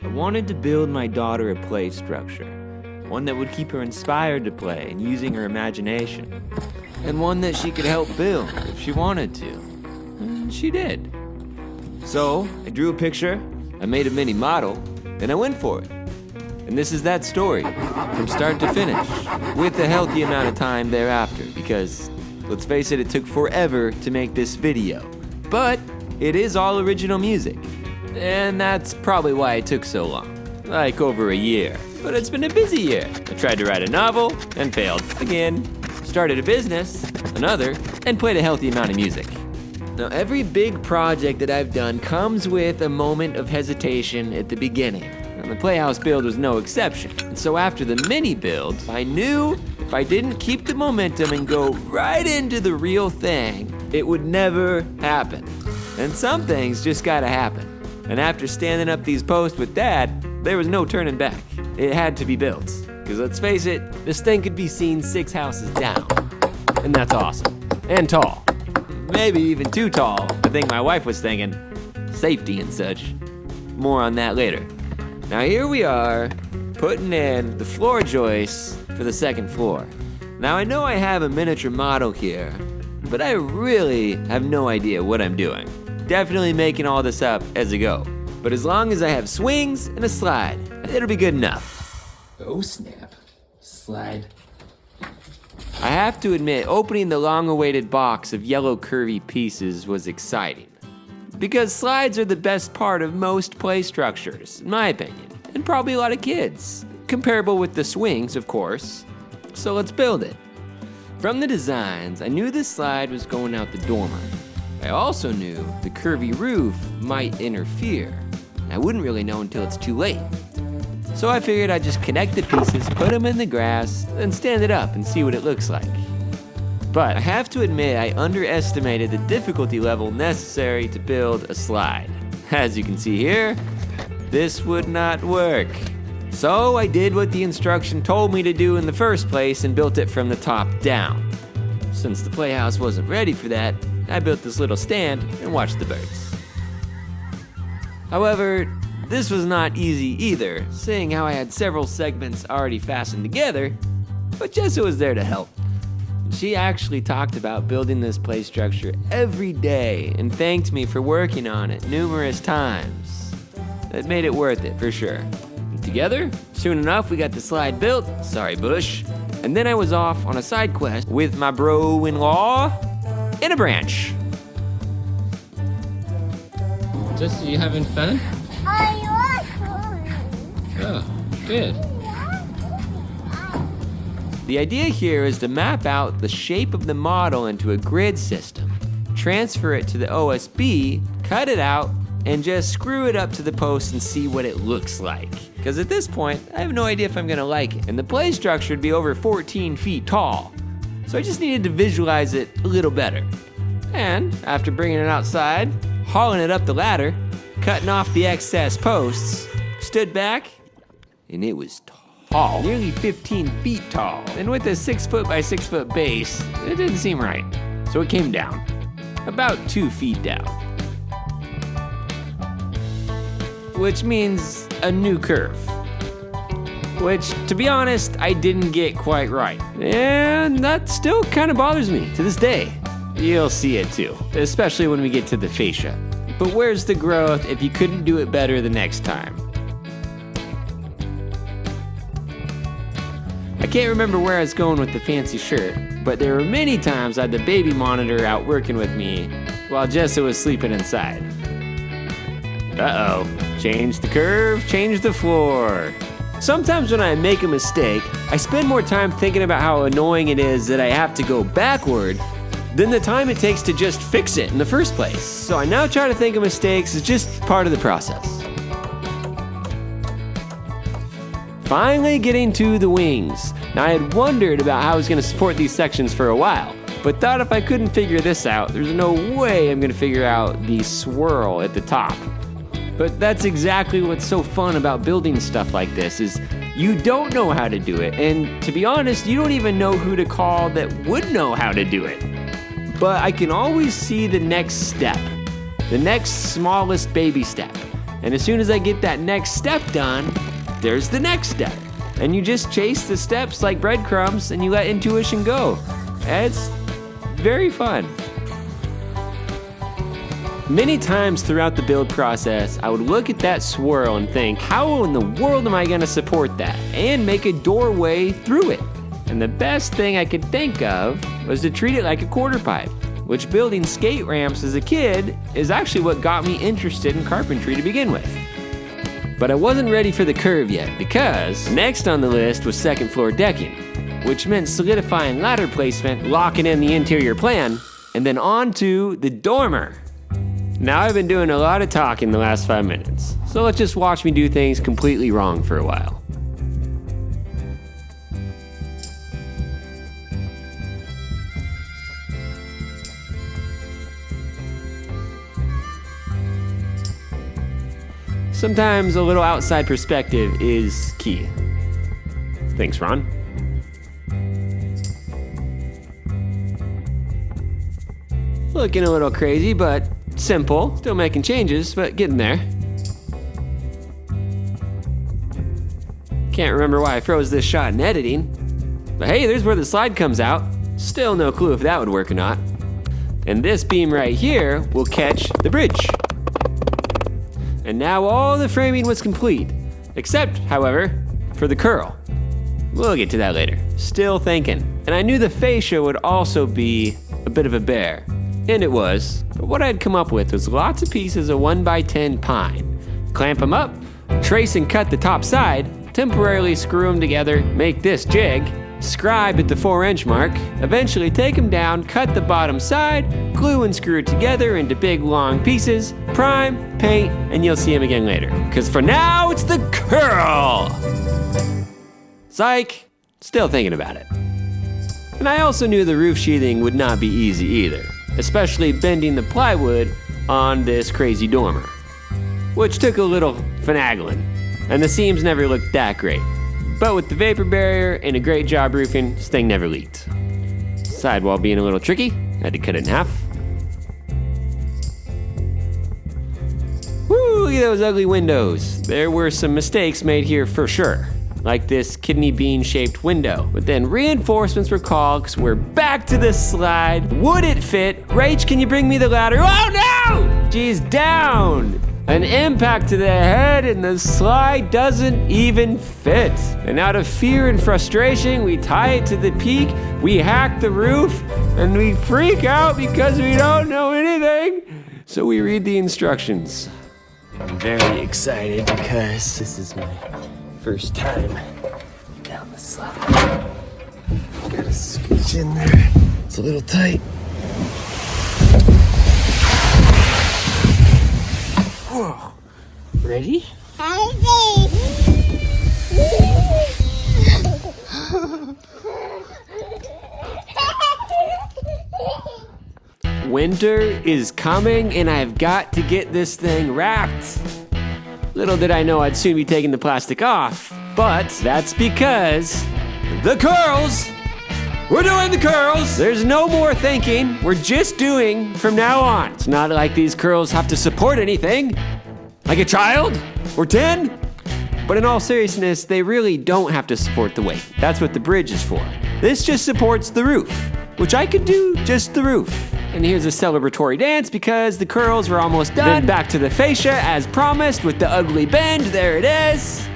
I wanted to build my daughter a play structure, one that would keep her inspired to play and using her imagination, and one that she could help build if she wanted to. And she did. So I drew a picture, I made a mini model, and I went for it. And this is that story, from start to finish, with a healthy amount of time thereafter, because, let's face it, it took forever to make this video. But it is all original music, and that's probably why it took so long, like over a year. But it's been a busy year. I tried to write a novel, and failed again, started a business, another, and played a healthy amount of music. Now, every big project that I've done comes with a moment of hesitation at the beginning. And the Playhouse build was no exception. And so after the mini build, I knew if I didn't keep the momentum and go right into the real thing, it would never happen. And some things just gotta happen. And after standing up these posts with Dad, there was no turning back. It had to be built. Because let's face it, this thing could be seen 6 houses down. And that's awesome. And tall. Maybe even too tall. I think my wife was thinking safety and such. More on that later. Now here we are, putting in the floor joists for the second floor. Now I know I have a miniature model here, but I really have no idea what I'm doing. Definitely making all this up as I go. But as long as I have swings and a slide, it'll be good enough. Oh snap. Slide. I have to admit, opening the long-awaited box of yellow curvy pieces was exciting. Because slides are the best part of most play structures, in my opinion, and probably a lot of kids. Comparable with the swings, of course. So let's build it. From the designs, I knew this slide was going out the dormer. I also knew the curvy roof might interfere. I wouldn't really know until it's too late. So I figured I'd just connect the pieces, put them in the grass, and stand it up and see what it looks like. But I have to admit I underestimated the difficulty level necessary to build a slide. As you can see here, this would not work. So I did what the instruction told me to do in the first place and built it from the top down. Since the Playhouse wasn't ready for that, I built this little stand and watched the birds. However, this was not easy either, seeing how I had several segments already fastened together, but Jessa was there to help. She actually talked about building this play structure every day and thanked me for working on it numerous times. That made it worth it, for sure. And together, soon enough, we got the slide built, sorry Bush, and then I was off on a side quest with my bro-in-law in a branch. Jesse, you having fun? Oh, good. The idea here is to map out the shape of the model into a grid system, transfer it to the OSB, cut it out, and just screw it up to the post and see what it looks like. Because at this point, I have no idea if I'm gonna like it. And the play structure would be over 14 feet tall. So I just needed to visualize it a little better. And after bringing it outside, hauling it up the ladder, cutting off the excess posts, stood back, and it was tall, nearly 15 feet tall. And with a 6 foot by 6 foot base, it didn't seem right. So it came down, about 2 feet down. Which means a new curve. Which, to be honest, I didn't get quite right. And that still kind of bothers me to this day. You'll see it too, especially when we get to the fascia. But where's the growth if you couldn't do it better the next time? I can't remember where I was going with the fancy shirt, but there were many times I had the baby monitor out working with me while Jessa was sleeping inside. Uh-oh, change the curve, change the floor. Sometimes when I make a mistake, I spend more time thinking about how annoying it is that I have to go backward than the time it takes to just fix it in the first place. So I now try to think of mistakes as just part of the process. Finally getting to the wings. Now I had wondered about how I was gonna support these sections for a while, but thought if I couldn't figure this out, there's no way I'm gonna figure out the swirl at the top. But that's exactly what's so fun about building stuff like this, is you don't know how to do it, and to be honest, you don't even know who to call that would know how to do it. But I can always see the next step, the next smallest baby step, And as soon as I get that next step done, there's the next step. And you just chase the steps like breadcrumbs and you let intuition go. It's very fun. Many times throughout the build process, I would look at that swirl and think, how in the world am I gonna support that? And make a doorway through it. And the best thing I could think of was to treat it like a quarter pipe, which building skate ramps as a kid is actually what got me interested in carpentry to begin with. But I wasn't ready for the curve yet because next on the list was second floor decking, which meant solidifying ladder placement, locking in the interior plan, and then on to the dormer. Now I've been doing a lot of talking the last 5 minutes, so let's just watch me do things completely wrong for a while. Sometimes a little outside perspective is key. Thanks, Ron. Looking a little crazy, but simple. Still making changes, but getting there. Can't remember why I froze this shot in editing. But hey, there's where the slide comes out. Still no clue if that would work or not. And this beam right here will catch the bridge. And now all the framing was complete. Except, however, for the curl. We'll get to that later. Still thinking. And I knew the fascia would also be a bit of a bear. And it was, but what I'd come up with was lots of pieces of 1x10 pine. Clamp them up, trace and cut the top side, temporarily screw them together, make this jig, scribe at the 4-inch mark, eventually take them down, cut the bottom side, glue and screw it together into big long pieces, prime, paint, and you'll see them again later. Cause for now, it's the curl! Psych, still thinking about it. And I also knew the roof sheathing would not be easy either. Especially bending the plywood on this crazy dormer, which took a little finagling, and the seams never looked that great. But with the vapor barrier and a great job roofing, this thing never leaked. Sidewall being a little tricky, had to cut it in half. Woo, look at those ugly windows. There were some mistakes made here for sure. Like this kidney bean shaped window. But then reinforcements were called because we're back to the slide. Would it fit? Rach, can you bring me the ladder? Oh no! She's down. An impact to the head and the slide doesn't even fit. And out of fear and frustration, we tie it to the peak, we hack the roof, and we freak out because we don't know anything. So we read the instructions. I'm very excited because this is my first time down the slide. Gotta scooch in there. It's a little tight. Whoa. Ready? Winter is coming and I've got to get this thing wrapped. Little did I know I'd soon be taking the plastic off, but that's because the curls! We're doing the curls! There's no more thinking, we're just doing from now on. It's not like these curls have to support anything, like a child or 10. But in all seriousness, they really don't have to support the weight. That's what the bridge is for. This just supports the roof, which I could do just the roof. And here's a celebratory dance because the curls were almost done. Then back to the fascia as promised with the ugly bend. There it is.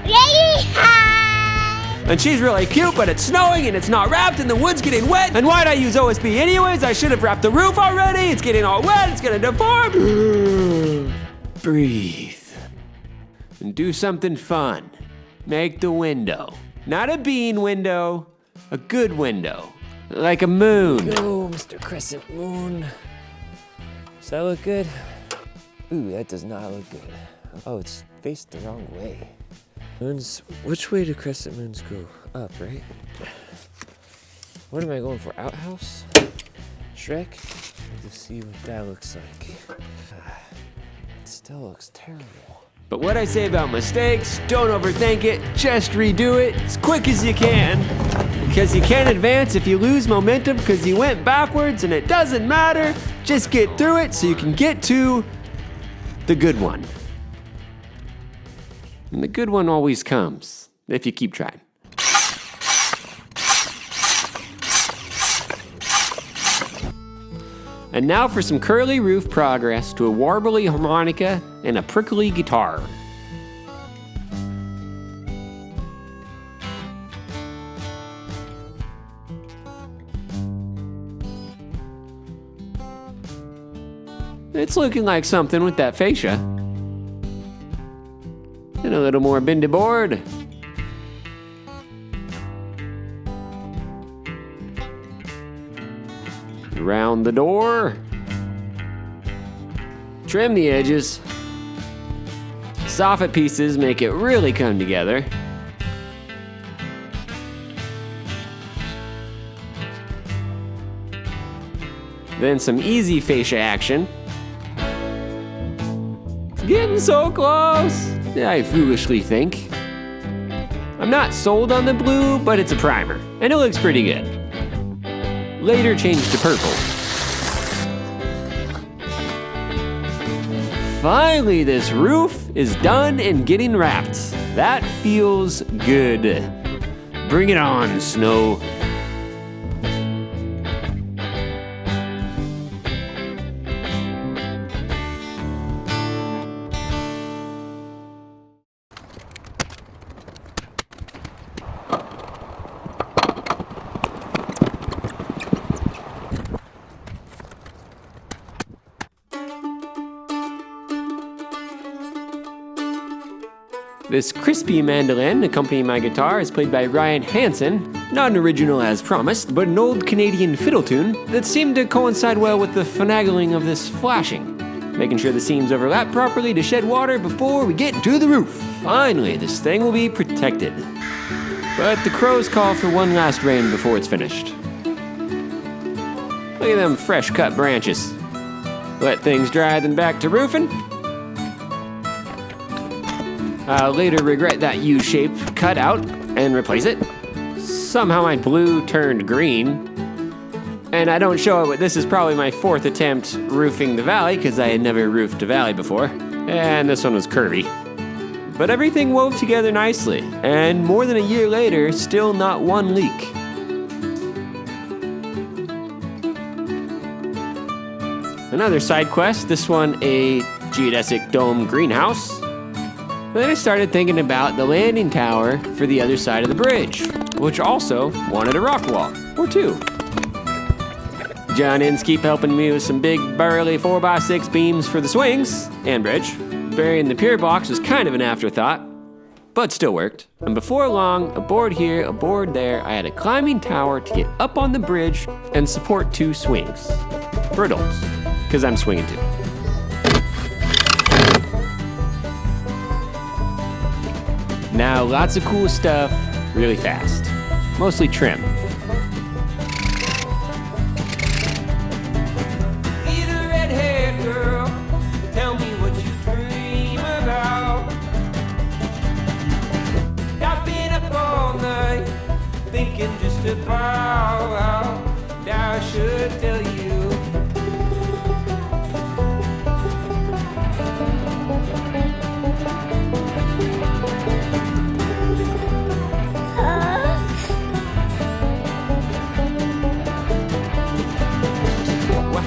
And she's really cute, but it's snowing and it's not wrapped and the wood's getting wet. And why'd I use OSB anyways? I should have wrapped the roof already. It's getting all wet, it's gonna deform. Breathe. And do something fun. Make the window. Not a bean window, a good window. Like a moon. Go, Mr. Crescent Moon. Does that look good? Ooh, that does not look good. Oh, it's faced the wrong way. Moons, which way do crescent moons go? Up, right? What am I going for? Outhouse? Shrek? Let's see what that looks like. It still looks terrible. But what I say about mistakes, don't overthink it, just redo it as quick as you can. Because you can't advance if you lose momentum because you went backwards and it doesn't matter. Just get through it so you can get to the good one. And the good one always comes, if you keep trying. And now for some curly roof progress to a warbly harmonica and a prickly guitar. It's looking like something with that fascia. And a little more bendy board. Around the door. Trim the edges. Soffit pieces make it really come together. Then some easy fascia action. Getting so close, I foolishly think. I'm not sold on the blue, but it's a primer, and it looks pretty good. Later changed to purple. Finally, this roof is done and getting wrapped. That feels good. Bring it on, snow. This crispy mandolin accompanying my guitar is played by Ryan Hansen, not an original as promised, but an old Canadian fiddle tune that seemed to coincide well with the finagling of this flashing, making sure the seams overlap properly to shed water before we get to the roof. Finally, this thing will be protected. But the crows call for one last rain before it's finished. Look at them fresh cut branches. Let things dry, then back to roofing. I'll later regret that U-shape cut out and replace it. Somehow my blue turned green. And I don't show it, but this is probably my 4th attempt roofing the valley because I had never roofed a valley before. And this one was curvy. But everything wove together nicely. And more than a year later, still not one leak. Another side quest, this one a geodesic dome greenhouse. Then I started thinking about the landing tower for the other side of the bridge, which also wanted a rock wall, or 2. John Inskeep helping me with some big burly 4x6 beams for the swings and bridge. Burying the pier box was kind of an afterthought, but still worked. And before long, a board here, a board there, I had a climbing tower to get up on the bridge and support 2 swings. For adults, because I'm swinging too. Now, lots of cool stuff, really fast. Mostly trim. Little red-haired girl, tell me what you dream about. I've been up all night, thinking just about. Now I should tell you.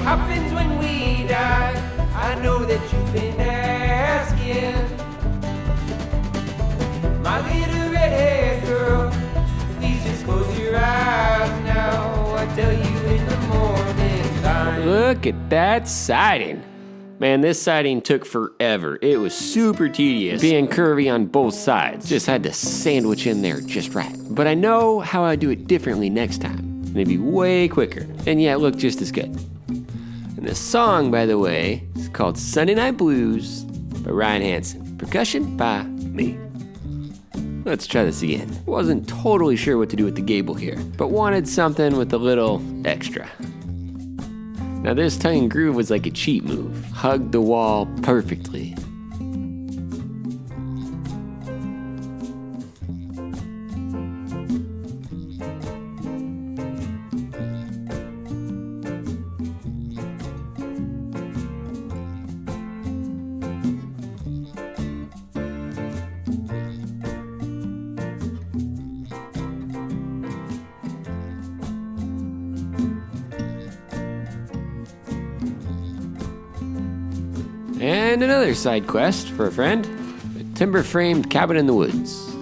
Happens when we die. I know that you've been asking. My little red-haired girl, please just close your eyes now. I tell you in the morning time. Look at that siding. Man, this siding took forever. It was super tedious, being curvy on both sides. Just had to sandwich in there just right. But I know how I do it differently next time. And it'd be way quicker. And yeah, it looked just as good. And the song, by the way, is called Sunday Night Blues by Ryan Hansen. Percussion by me. Let's try this again. Wasn't totally sure what to do with the gable here, but wanted something with a little extra. Now this tongue and groove was like a cheat move. Hugged the wall perfectly. And another side quest for a friend, a timber-framed cabin in the woods.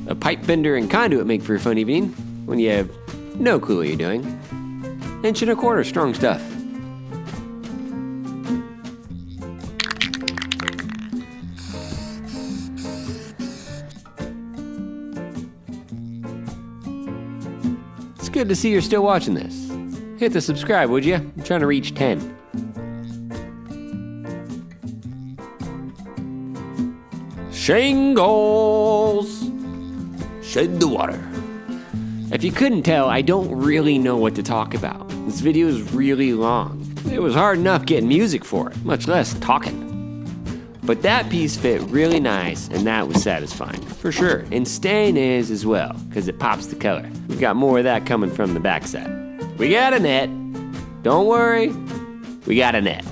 A pipe bender and conduit make for a fun evening when you have no clue what you're doing. 1.25 inch strong stuff. It's good to see you're still watching this. Hit the subscribe, would you? I'm trying to reach 10. Shingles! Shed the water. If you couldn't tell, I don't really know what to talk about. This video is really long. It was hard enough getting music for it, much less talking. But that piece fit really nice, and that was satisfying, for sure. And staying is as well, because it pops the color. We've got more of that coming from the backside. We got a net. Don't worry, we got a net.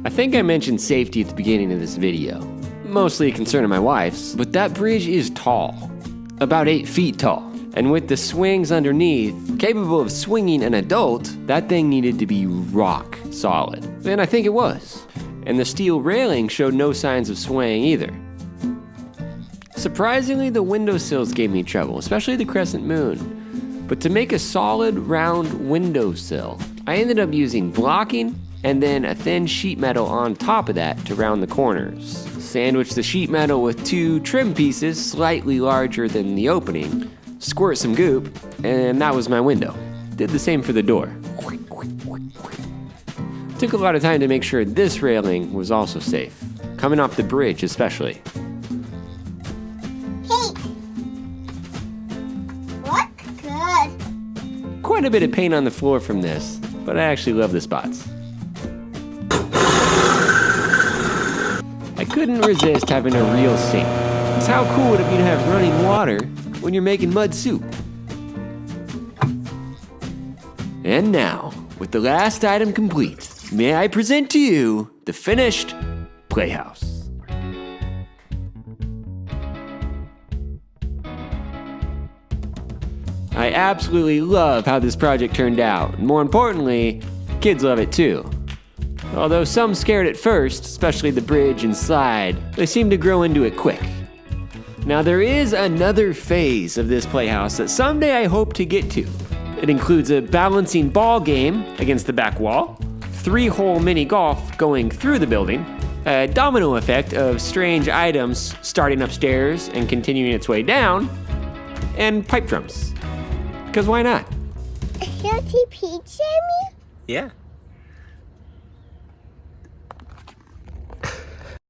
I think I mentioned safety at the beginning of this video. Mostly a concern of my wife's, but that bridge is tall. About 8 feet tall. And with the swings underneath, capable of swinging an adult, that thing needed to be rock solid. And I think it was. And the steel railing showed no signs of swaying either. Surprisingly, the windowsills gave me trouble, especially the crescent moon. But to make a solid round windowsill, I ended up using blocking and then a thin sheet metal on top of that to round the corners. Sandwich the sheet metal with 2 trim pieces slightly larger than the opening, squirt some goop, and that was my window. Did the same for the door. Took a lot of time to make sure this railing was also safe, coming off the bridge especially. Hey! Look good! Quite a bit of paint on the floor from this, but I actually love the spots. I couldn't resist having a real sink. Because how cool would it be to have running water when you're making mud soup? And now, with the last item complete, may I present to you the finished Playhouse. I absolutely love how this project turned out, and more importantly, kids love it too. Although some scared at first, especially the bridge and slide, they seem to grow into it quick. Now there is another phase of this playhouse that someday I hope to get to. It includes a balancing ball game against the back wall, 3-hole mini golf going through the building, a domino effect of strange items starting upstairs and continuing its way down, and pipe drums. Because why not? He'll TP, Jamie? Yeah.